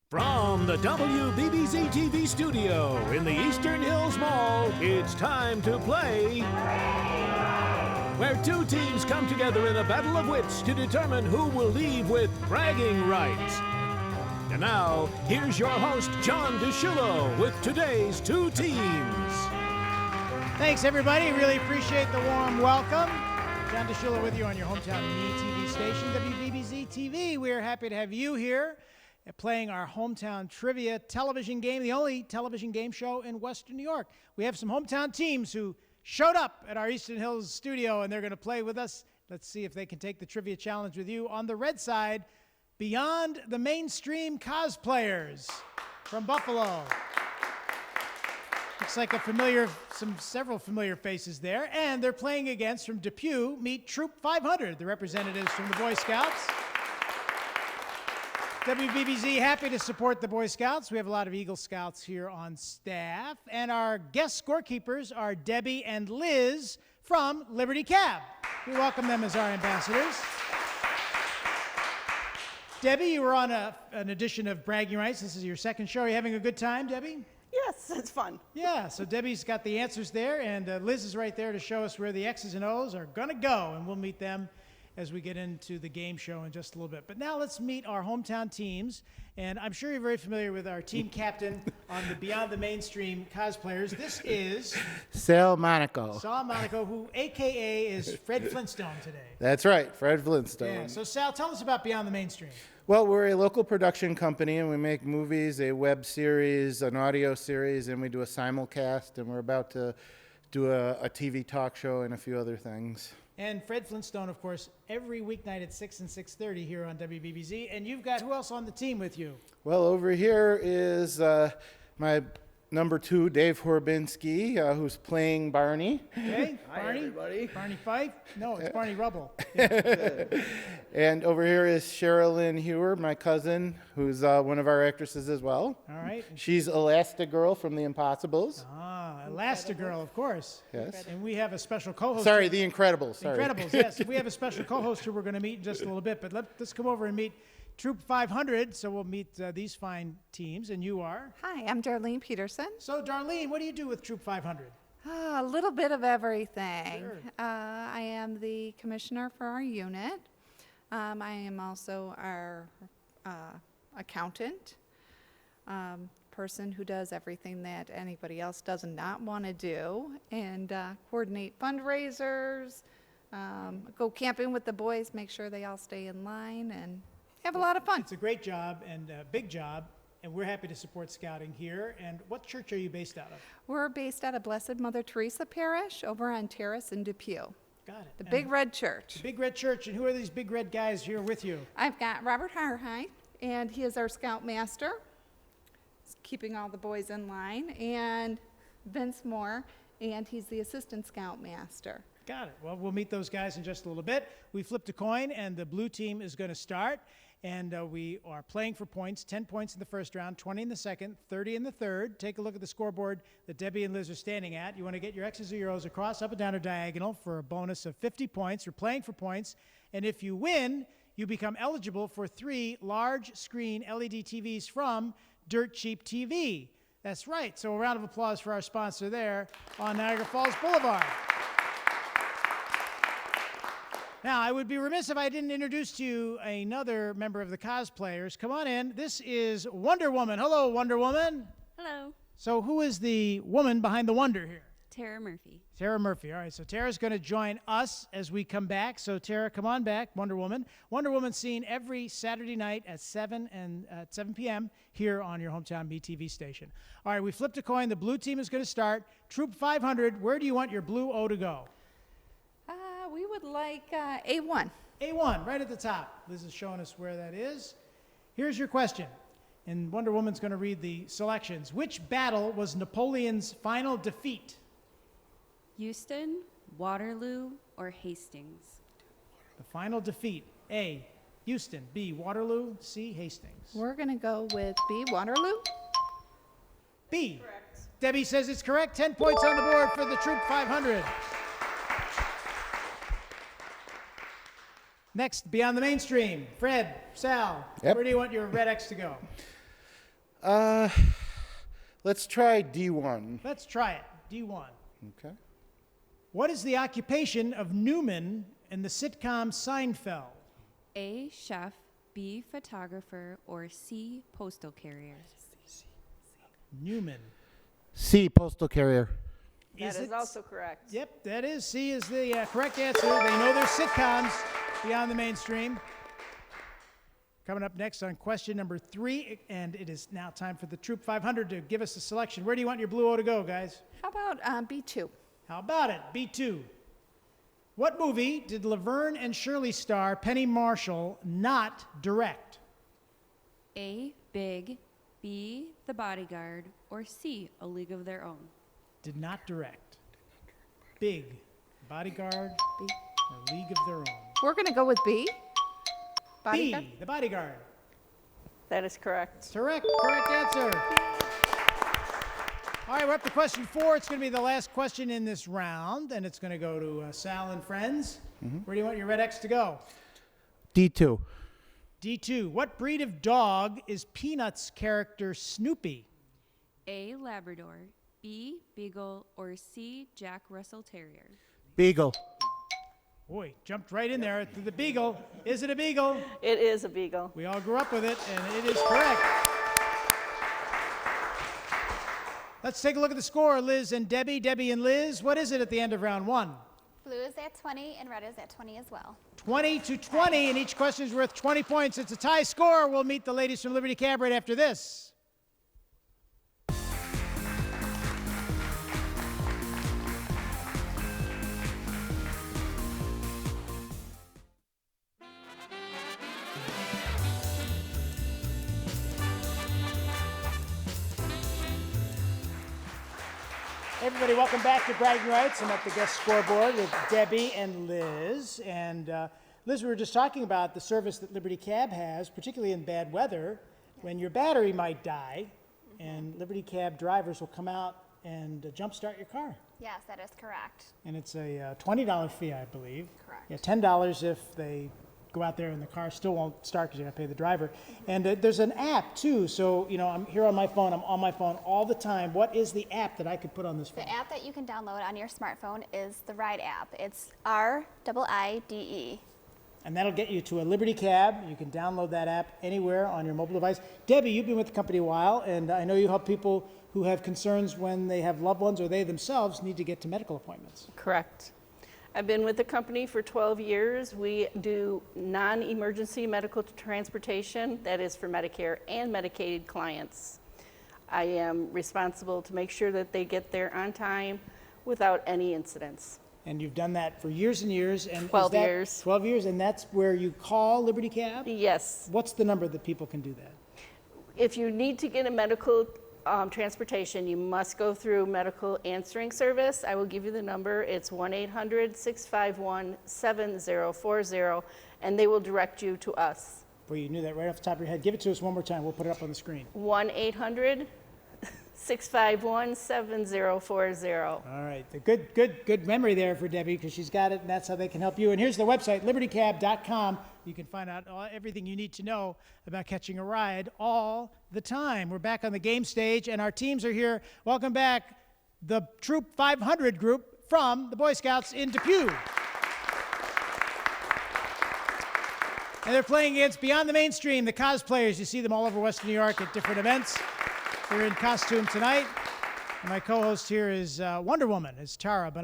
From the WBBZ-TV studio in the Eastern Hills Mall, it's time to play, where two teams come together in a battle of wits to determine who will leave with bragging rights. And now, here's your host, John DeShullo, with today's two teams. Thanks, everybody. Really appreciate the warm welcome. John DeShullo with you on your hometown TV station, WBBZ-TV. We're happy to have you here playing our hometown trivia television game, the only television game show in Western New York. We have some hometown teams who showed up at our Eastern Hills studio, and they're going to play with us. Let's see if they can take the trivia challenge with you. On the red side, Beyond the Mainstream Cosplayers from Buffalo. Looks like several familiar faces there. And they're playing against, from Depew, meet Troop 500, the representatives from the Boy Scouts. WBBZ, happy to support the Boy Scouts. We have a lot of Eagle Scouts here on staff. And our guest scorekeepers are Debbie and Liz from Liberty Cab. We welcome them as our ambassadors. Debbie, you were on an edition of Bragging Rights. This is your second show. Are you having a good time, Debbie? Yes, it's fun. Yeah, so Debbie's got the answers there, and Liz is right there to show us where the X's and O's are going to go, and we'll meet them as we get into the game show in just a little bit. But now let's meet our hometown teams, and I'm sure you're very familiar with our team captain on the Beyond the Mainstream Cosplayers. This is Sal Monaco. Sal Monaco, who AKA is Fred Flintstone today. That's right, Fred Flintstone. Yeah, so Sal, tell us about Beyond the Mainstream. Well, we're a local production company, and we make movies, a web series, an audio series, and we do a simulcast, and we're about to do a TV talk show and a few other things. And Fred Flintstone, of course, every weeknight at 6 and 6:30 here on WBBZ. And you've got who else on the team with you? Well, over here is my number 2, Dave Horbinski, who's playing Barney. Okay, Hi, Barney. everybody. Barney Fife? No, it's Barney Rubble. And over here is Sherilyn Hewer, my cousin, who's one of our actresses as well. All right. She's Elastigirl from The Impossibles. Ah, Elastigirl, of course. Yes. And we have a special co-host. Sorry, The Incredibles. Sorry. Incredibles, yes. We have a special co-host who we're going to meet in just a little bit. But let's come over and meet Troop 500. So we'll meet these fine teams. And you are? Hi, I'm Darlene Peterson. So, Darlene, what do you do with Troop 500? A little bit of everything. Sure. I am the commissioner for our unit. I am also our accountant, person who does everything that anybody else does not want to do, and coordinate fundraisers, go camping with the boys, make sure they all stay in line, and have a lot of fun. It's a great job and a big job. And we're happy to support scouting here. And what church are you based out of? We're based out of Blessed Mother Teresa Parish over on Terrace in Depew. Got it. The Big Red Church. The Big Red Church. And who are these big red guys here with you? I've got Robert Harhide, and he is our scoutmaster. He's keeping all the boys in line. And Vince Moore, and he's the assistant scoutmaster. Got it. Well, we'll meet those guys in just a little bit. We flipped a coin, and the blue team is going to start. And we are playing for points, 10 points in the first round, 20 in the second, 30 in the third. Take a look at the scoreboard that Debbie and Liz are standing at. You want to get your X's or your O's across, up and down, or diagonal for a bonus of 50 points. You're playing for points. And if you win, you become eligible for 3 large screen LED TVs from Dirt Cheap TV. That's right. So a round of applause for our sponsor there on Niagara Falls Boulevard. Now, I would be remiss if I didn't introduce to you another member of the cosplayers. Come on in. This is Wonder Woman. Hello, Wonder Woman. Hello, So who is the woman behind the wonder here? Tara Murphy. Tara Murphy. All right, so Tara's going to join us as we come back. So Tara, come on back, Wonder Woman. Wonder Woman's seen every Saturday night at 7 p.m. here on your hometown BTV station. All right, we flipped a coin. The blue team is going to start. Troop 500, where do you want your blue O to go? We would like A1. A1, right at the top. Liz is showing us where that is. Here's your question, and Wonder Woman's going to read the selections. Which battle was Napoleon's final defeat? Euston, Waterloo, or Hastings? The final defeat. A, Houston. B, Waterloo. C, Hastings. We're going to go with B, Waterloo. B. Correct. Debbie says it's correct. 10 points on the board for the Troop 500. Next, Beyond the Mainstream. Fred, Sal, Yep. where do you want your red X to go? Let's try D1. Let's try it. D1. Okay. What is the occupation of Newman in the sitcom Seinfeld? A. Chef, B. Photographer, or C. Postal carrier. Newman. C, postal carrier. That is it? also correct. Yep, that is. C is the correct answer. They know their sitcoms beyond the mainstream. Coming up next on question number 3, and it is now time for the Troop 500 to give us a selection. Where do you want your blue O to go, guys? How about B2? How about it? B2. What movie did Laverne and Shirley star Penny Marshall not direct? A. Big, B. The Bodyguard, or C. A League of Their Own. Did not direct. Big, Bodyguard, or League of Their Own. We're going to go with B. Bodyguard? B, The Bodyguard. That is correct. Correct answer. All right, we're up to question 4. It's going to be the last question in this round, and it's going to go to Sal and friends. Where do you want your red X to go? D2. D2. What breed of dog is Peanuts character Snoopy? A. Labrador, B. Beagle, or C. Jack Russell Terrier. Beagle. Boy, jumped right in there to the Beagle. Is it a Beagle? It is a beagle. We all grew up with it, and it is correct. Let's take a look at the score, Liz and Debbie. Debbie and Liz, what is it at the end of round 1? Blue is at 20 and red is at 20 as well. 20-20, and each question is worth 20 points. It's a tie score. We'll meet the ladies from Liberty Cab right after this. Everybody, welcome back to Bragging Rights. I'm at the guest scoreboard with Debbie and Liz. And Liz, we were just talking about the service that Liberty Cab has, particularly in bad weather, when your battery might die, and Liberty Cab drivers will come out and jumpstart your car. Yes, that is correct. And it's a $20 fee, I believe. Correct. Yeah, $10 if they go out there and the car still won't start because you got to pay the driver. And there's an app too. So, you know, I'm here on my phone. I'm on my phone all the time. What is the app that I could put on this phone? The app that you can download on your smartphone is the Ride app. It's RIIDE. And that'll get you to a Liberty Cab. You can download that app anywhere on your mobile device. Debbie, you've been with the company a while, and I know you help people who have concerns when they have loved ones or they themselves need to get to medical appointments. Correct. I've been with the company for 12 years. We do non-emergency medical transportation, that is for Medicare and Medicaid clients. I am responsible to make sure that they get there on time without any incidents. And you've done that for years and years. And 12 years. 12 years, and that's where you call Liberty Cab? Yes. What's the number that people can do that? If you need to get a medical transportation, you must go through medical answering service. I will give you the number. It's 1-800-651-7040, and they will direct you to us. Boy, you knew that right off the top of your head. Give it to us one more time. We'll put it up on the screen. 1-800-651-7040. All right. Good memory there for Debbie, because she's got it, and that's how they can help you. And here's the website, libertycab.com. You can find out everything you need to know about catching a ride all the time. We're back on the game stage, and our teams are here. Welcome back, the Troop 500 group from the Boy Scouts in Depew. And they're playing against Beyond the Mainstream, the cosplayers. You see them all over Western New York at different events. They're in costume tonight. And my co-host here is Wonder Woman, is Tara. But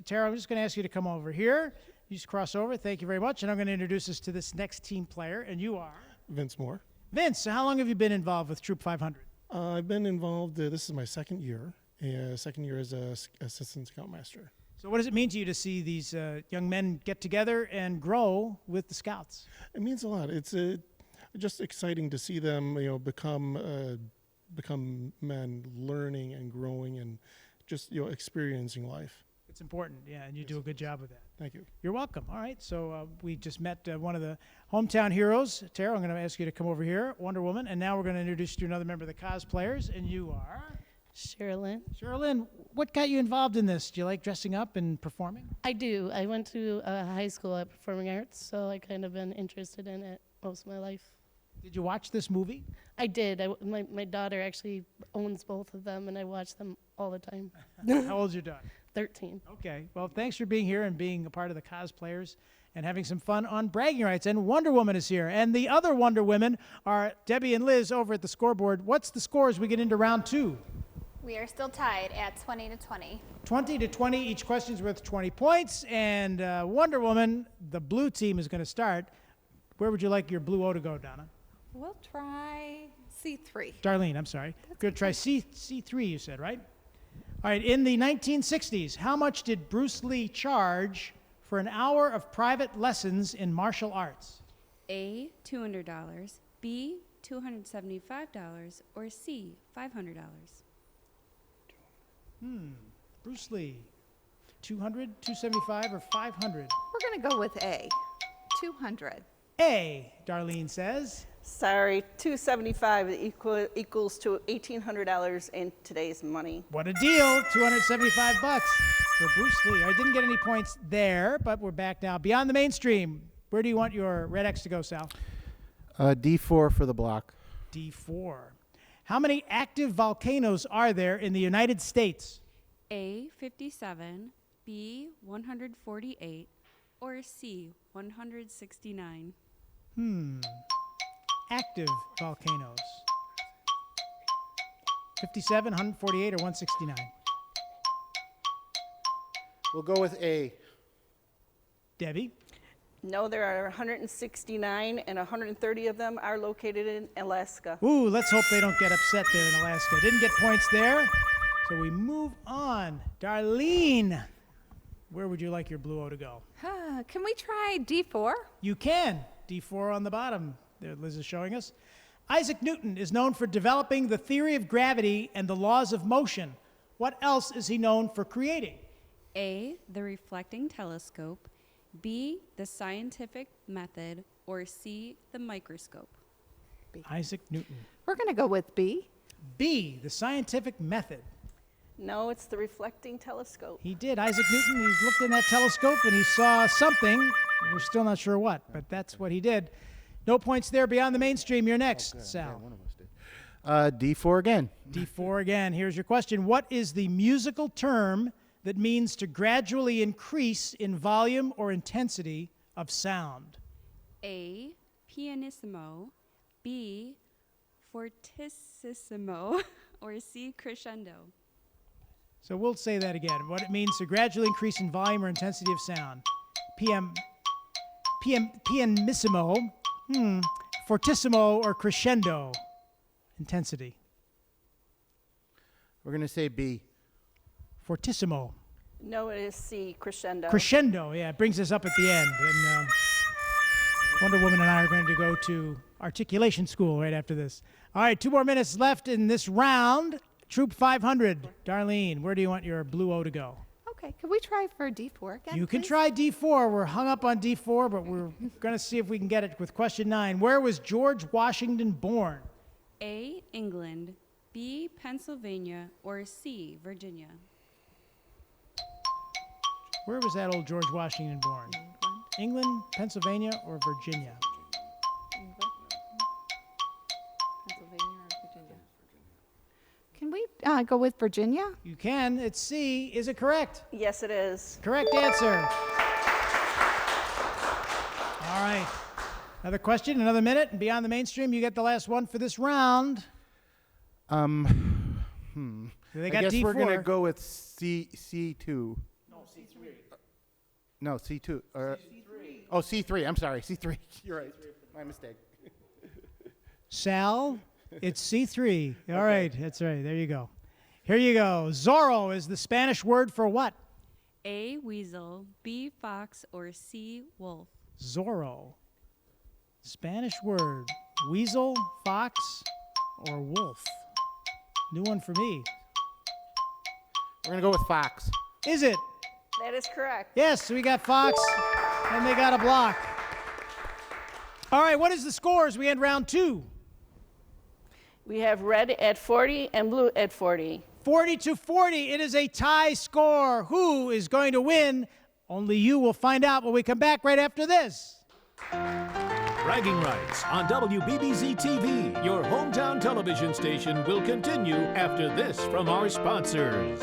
Tara, I'm just going to ask you to come over here. You just cross over. Thank you very much. And I'm going to introduce us to this next team player. And you are? Vince Moore. Vince, so how long have you been involved with Troop 500? I've been involved, this is my second year as a assistant scoutmaster. So what does it mean to you to see these young men get together and grow with the Scouts? It means a lot. It's just exciting to see them, become men, learning and growing and just, experiencing life. It's important, yeah, and you do a good job with that. Thank you. You're welcome. All right, so we just met one of the hometown heroes. Tara, I'm going to ask you to come over here, Wonder Woman, and now we're going to introduce you to another member of the cosplayers, and you are? Sherilyn. Sherilyn, what got you involved in this? Do you like dressing up and performing? I do. I went to high school at Performing Arts, so I kind of been interested in it most of my life. Did you watch this movie? I did. My daughter actually owns both of them, and I watch them all the time. How old's your daughter? 13. Okay. Well, thanks for being here and being a part of the cosplayers and having some fun on bragging rights. And Wonder Woman is here. And the other Wonder Women are Debbie and Liz over at the scoreboard. What's the score as we get into round 2? We are still tied at 20 to 20. 20 to 20. Each question's worth 20 points. And Wonder Woman, the blue team, is going to start. Where would you like your blue O to go, Donna? We'll try C3. Darlene, I'm sorry. Going to try C3, you said, right? All right. In the 1960s, how much did Bruce Lee charge for an hour of private lessons in martial arts? A, $200, B, $275, or C, $500. Bruce Lee, 200, 275, or 500? We're going to go with A, 200. A, Darlene says. Sorry, $275 equals to $1,800 in today's money. What a deal, 275 bucks for Bruce Lee. I didn't get any points there, but we're back now. Beyond the mainstream, where do you want your red X to go, Sal? D4 for the block. D4. How many active volcanoes are there in the United States? A, 57, B, 148, or C, 169. Active volcanoes. 57, 148, or 169? We'll go with A. Debbie? No, there are 169, and 130 of them are located in Alaska. Ooh, let's hope they don't get upset there in Alaska. Didn't get points there, so we move on. Darlene, where would you like your blue O to go? Can we try D4? You can. D4 on the bottom. There, Liz is showing us. Isaac Newton is known for developing the theory of gravity and the laws of motion. What else is he known for creating? A, the reflecting telescope, B, the scientific method, or C, the microscope. Isaac Newton. We're going to go with B. B, the scientific method. No, it's the reflecting telescope. He did. Isaac Newton, he looked in that telescope and he saw something. We're still not sure what, but that's what he did. No points there. Beyond the mainstream. You're next, Sal. Yeah, one of us did. D4 again. D4 again. Here's your question. What is the musical term that means to gradually increase in volume or intensity of sound? A, pianissimo, B, fortissimo, or C, crescendo. So we'll say that again. What it means to gradually increase in volume or intensity of sound. Pianissimo, fortissimo, or crescendo intensity. We're going to say B. Fortissimo. No, it is C, crescendo. Crescendo, yeah, it brings us up at the end. And Wonder Woman and I are going to go to articulation school right after this. All right, 2 more minutes left in this round. Troop 500. Darlene, where do you want your blue O to go? Okay, could we try for D4 again? You can please? try D4. We're hung up on D4, but we're going to see if we can get it with question 9. Where was George Washington born? A, England, B, Pennsylvania, or C, Virginia. Where was that old George Washington born? England, Pennsylvania, or Virginia? England? Pennsylvania or Virginia? Can we go with Virginia? You can. It's C. Is it correct? Yes, it is. Correct answer. All right. Another question, another minute, and beyond the mainstream, you get the last one for this round. They I got guess D4. we're going to go with C2. No, C2. C3. Oh, C3. I'm sorry. C3. You're right. My mistake. Sal, it's C3. All right. That's right. There you go. Here you go. Zorro is the Spanish word for what? A, weasel, B, fox, or C, wolf. Zorro. Spanish word. Weasel, fox, or wolf? New one for me. We're going to go with Fox. Is it? That is correct. Yes, we got Fox, and they got a block. All right, what is the score as we end round 2? We have red at 40 and blue at 40. 40 to 40. It is a tie score. Who is going to win? Only you will find out when we come back right after this. Bragging Rights on WBBZ-TV, your hometown television station, will continue after this from our sponsors.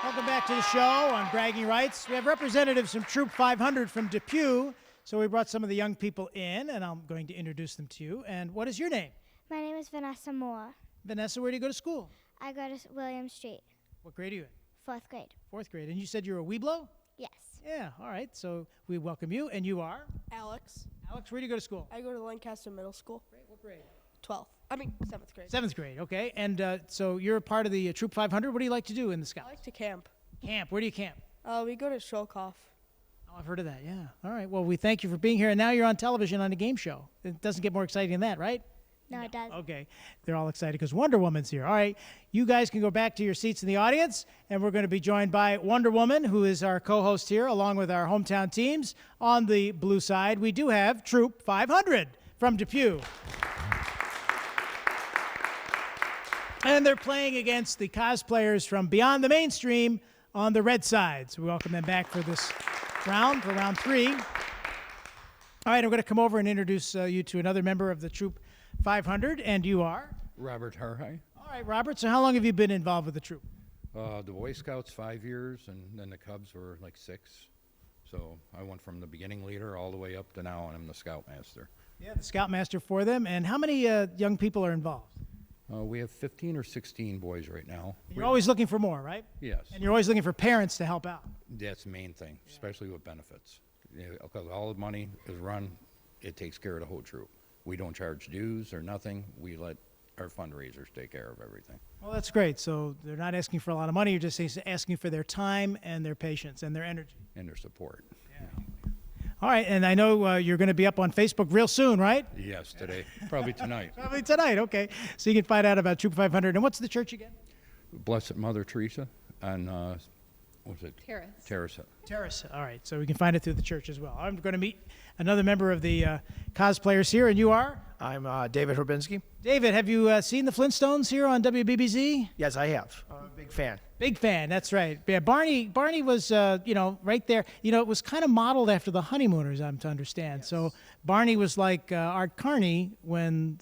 Welcome back to the show on Bragging Rights. We have representatives from Troop 500 from Depew, so we brought some of the young people in, and I'm going to introduce them to you. And what is your name? My name is Vanessa Moore. Vanessa, where do you go to school? I go to William Street, What grade are you in? 4th grade. 4th grade. And you said you're a Weeblo? Yes. Yeah, all right. So we welcome you. And you are? Alex. Alex, where do you go to school? I go to Lancaster Middle School. What grade? 7th grade. 7th grade, okay. And so you're a part of the Troop 500. What do you like to do in the I Scouts? like to camp. Camp. Where do you camp? We go to Sholkoff. Oh, I've heard of that, yeah. All right. Well, we thank you for being here. And now you're on television on a game show. It doesn't get more exciting than that, right? No, it does. Okay. They're all excited because Wonder Woman's here. All right. You guys can go back to your seats in the audience, and we're going to be joined by Wonder Woman, who is our co-host here, along with our hometown teams. On the blue side, we do have Troop 500 from Depew. And they're playing against the cosplayers from Beyond the Mainstream on the red side. So we welcome them back for this round, for round 3. All right, I'm going to come over and introduce you to another member of the Troop 500, and you are? Robert Harhai. All right, Robert, so how long have you been involved with the troop? The Boy Scouts 5 years, and then the Cubs were like 6. So I went from the beginning leader all the way up to now, and I'm the Scoutmaster. Yeah, the Scoutmaster for them. And how many young people are involved? We have 15 or 16 boys right now. You're always looking for more, right? Yes. And you're always looking for parents to help out. That's the main thing, especially with benefits. Because all the money is run, it takes care of the whole troop. We don't charge dues or nothing. We let our fundraisers take care of everything. Well, that's great. So they're not asking for a lot of money. You're just asking for their time and their patience and their energy. And their support. All right, and I know you're going to be up on Facebook real soon, right? Yes, today. Probably tonight. Probably tonight, okay. So you can find out about Troop 500. And what's the church again? Blessed Mother Teresa on, what was it? Terrace. Terrace. All right, so we can find it through the church as well. I'm going to meet another member of the cosplayers here, and you are? I'm David Herbinski. David, have you seen the Flintstones here on WBBZ? Yes, I have. I'm a big fan. Big fan, that's right. Yeah, Barney was, right there. It was kind of modeled after the Honeymooners, I'm to understand. Yes. So Barney was like Art Carney when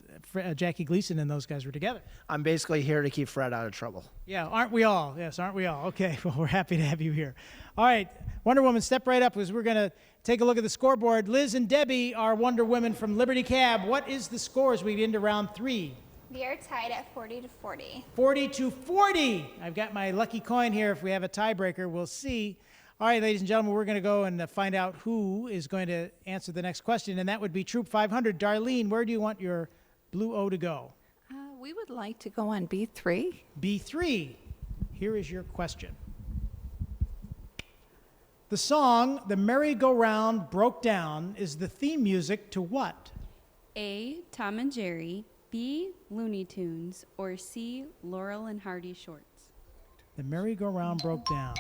Jackie Gleason and those guys were together. I'm basically here to keep Fred out of trouble. Yeah, aren't we all? Yes, aren't we all? Okay, well, we're happy to have you here. All right, Wonder Woman, step right up because we're going to take a look at the scoreboard. Liz and Debbie are Wonder Women from Liberty Cab. What is the score as we get into round 3? We are tied at 40-40. 40-40. I've got my lucky coin here. If we have a tiebreaker, we'll see. All right, ladies and gentlemen, we're going to go and find out who is going to answer the next question, and that would be Troop 500. Darlene, where do you want your blue O to go? We would like to go on B3. B3. Here is your question. The song "The Merry-Go-Round Broke Down" is the theme music to what? A, Tom and Jerry, B, Looney Tunes, or C, Laurel and Hardy Shorts. The Merry-Go-Round Broke Down.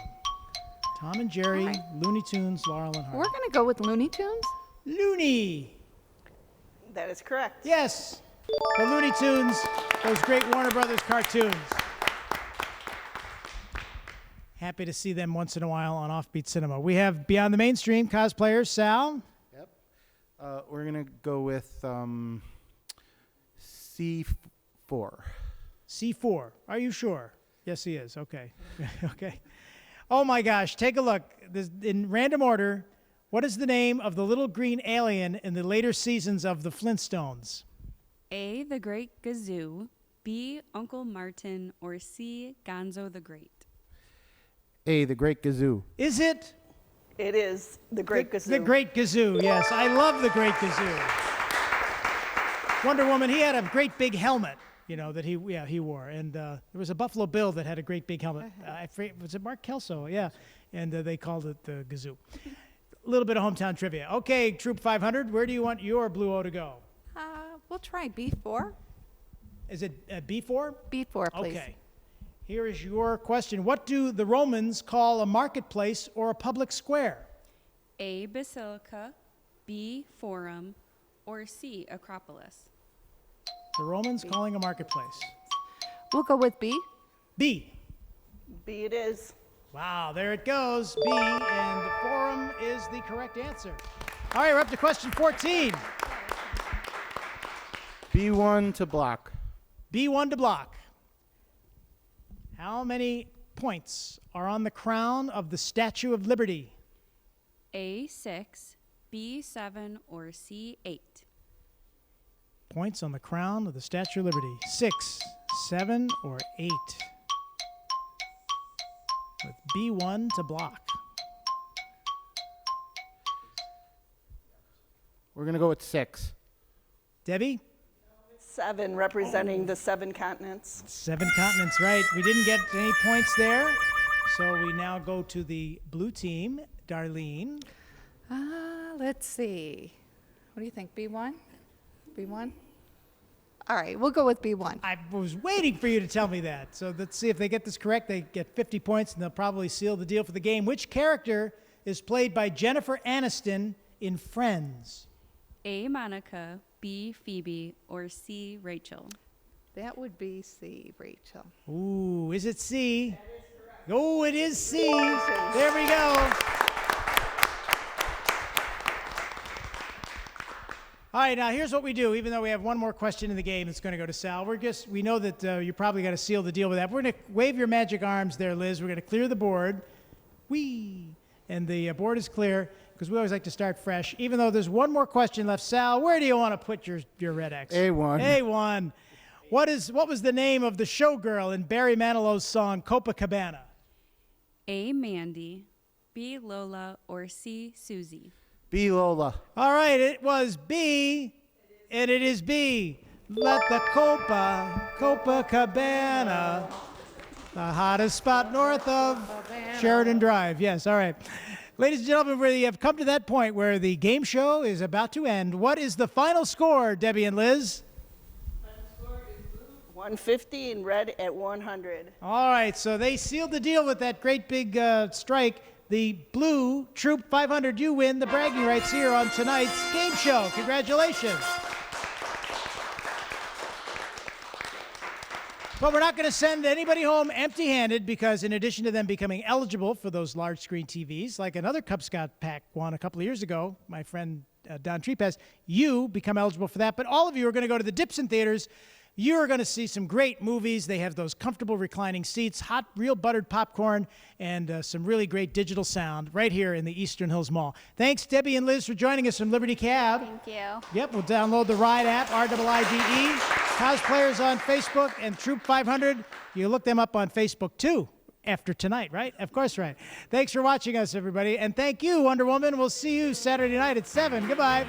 Tom and Jerry, All right. Looney Tunes, Laurel and Hardy. We're going to go with Looney Tunes. Looney. That is correct. Yes. The Looney Tunes, those great Warner Brothers cartoons. Happy to see them once in a while on Offbeat Cinema. We have Beyond the Mainstream cosplayers. Sal? Yep. We're going to go with C4. C4. Are you sure? Yes, he is. Okay. Okay. Oh, my gosh. Take a look. In random order, what is the name of the little green alien in the later seasons of the Flintstones? A, the Great Gazoo, B, Uncle Martin, or C, Gonzo the Great. A, the Great Gazoo. Is it? It is the Great Gazoo. The Great Gazoo, yes. I love the Great Gazoo. Wonder Woman, he had a great big helmet, that he wore. And there was a Buffalo Bill that had a great big helmet. I forget, was it Mark Kelso? Yeah. And they called it the Gazoo. A little bit of hometown trivia. Okay, Troop 500, where do you want your blue O to go? We'll try B4. Is it B4? B4, please. Okay. Here is your question. What do the Romans call a marketplace or a public square? A, Basilica, B, Forum, or C, Acropolis. The Romans calling a marketplace. We'll go with B. B. B it is. Wow, there it goes. B, and forum is the correct answer. All right, we're up to question 14. B1 to block. B1 to block. How many points are on the crown of the Statue of Liberty? A6, B7, or C8. Points on the crown of the Statue of Liberty. 6, 7, or 8. With B1 to block. We're going to go with 6. Debbie? 7, representing the 7 continents. 7 continents, right. We didn't get any points there. So we now go to the blue team. Darlene? Let's see. What do you think, B1? B1? All right, we'll go with B1. I was waiting for you to tell me that. So let's see if they get this correct. They get 50 points, and they'll probably seal the deal for the game. Which character is played by Jennifer Aniston in Friends? A, Monica, B, Phoebe, or C, Rachel. That would be C, Rachel. Ooh, is it C? That is correct. Oh, it is C. There we go. All right, now here's what we do. Even though we have one more question in the game that's going to go to Sal, we know that you probably got to seal the deal with that. We're going to wave your magic arms there, Liz. We're going to clear the board. Whee! And the board is clear because we always like to start fresh. Even though there's one more question left, Sal, where do you want to put your red X? A1. A1. What was the name of the showgirl in Barry Manilow's song Copacabana? A, Mandy, B, Lola, or C, Susie. B, Lola. All right, it was B, and it is B. Let the Copacabana, the hottest spot north of Sheridan Drive. Yes, all right. Ladies and gentlemen, we have come to that point where the game show is about to end. What is the final score, Debbie and Liz? 150 and red at 100. All right, so they sealed the deal with that great big strike. The blue Troop 500, you win the bragging rights here on tonight's game show. Congratulations. But we're not going to send anybody home empty-handed because in addition to them becoming eligible for those large screen TVs, like another Cub Scout pack won a couple of years ago, my friend Don Trepez, you become eligible for that. But all of you are going to go to the Dipson Theaters. You're going to see some great movies. They have those comfortable reclining seats, hot, real buttered popcorn, and some really great digital sound right here in the Eastern Hills Mall. Thanks, Debbie and Liz, for joining us from Liberty Cab. Thank you. Yep, we'll download the Ride app, RIIDE. Cosplayers on Facebook and Troop 500. You look them up on Facebook, too, after tonight, right? Of course, right. Thanks for watching us, everybody. And thank you, Wonder Woman. We'll see you Saturday night at 7. Goodbye.